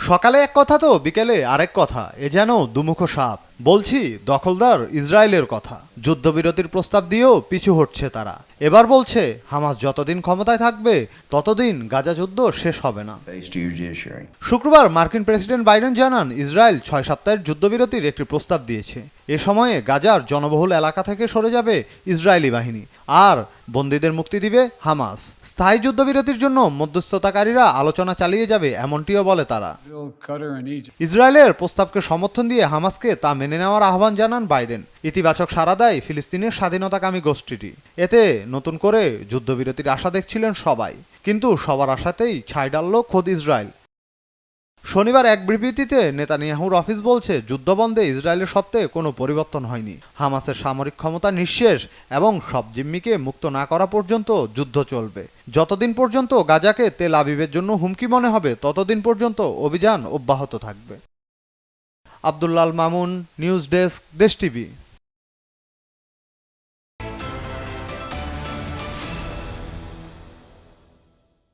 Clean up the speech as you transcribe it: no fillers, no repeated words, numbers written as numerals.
সকালে এক কথা তো বিকেলে আরেক কথা, এ যেন দুমুখ সাপ। বলছি দখলদার ইসরায়েলের কথা। যুদ্ধবিরতির প্রস্তাব দিয়েও পিছু হটছে তারা। এবার বলছে হামাস যতদিন ক্ষমতায় থাকবে ততদিন গাজা যুদ্ধ শেষ হবে না। শুক্রবার মার্কিন প্রেসিডেন্ট বাইডেন জানান ইসরায়েল 6 সপ্তাহের যুদ্ধবিরতির একটি প্রস্তাব দিয়েছে। এ সময়ে গাজার জনবহুল এলাকা থেকে সরে যাবে ইসরায়েলি বাহিনী আর বন্দীদের মুক্তি দিবে হামাস। স্থায়ী যুদ্ধবিরতির জন্য মধ্যস্থতাকারীরা আলোচনা চালিয়ে যাবে এমনটিও বলে তারা। ইসরায়েলের প্রস্তাবকে সমর্থন দিয়ে হামাসকে তা মেনে নেওয়ার আহ্বান জানান বাইডেন। ইতিবাচক সাড়া দেয় ফিলিস্তিনের স্বাধীনতাকামী গোষ্ঠীটি। এতে নতুন করে যুদ্ধবিরতির আশা দেখছিলেন সবাই, কিন্তু সবার আশাতেই ছাই ডালল খোদ ইসরায়েল। শনিবার এক বিবৃতিতে নেতানিয়াহুর অফিস বলছে যুদ্ধবন্ধে ইসরায়েলের সত্ত্বে কোনো পরিবর্তন হয়নি। হামাসের সামরিক ক্ষমতা নিঃশেষ এবং সব জিম্মিকে মুক্ত না করা পর্যন্ত যুদ্ধ চলবে। যতদিন পর্যন্ত গাজাকে তেল আবিবের জন্য হুমকি মনে হবে ততদিন পর্যন্ত অভিযান অব্যাহত থাকবে। আব্দুল্লাল মামুন, নিউজ ডেস্ক, দেশ টিভি।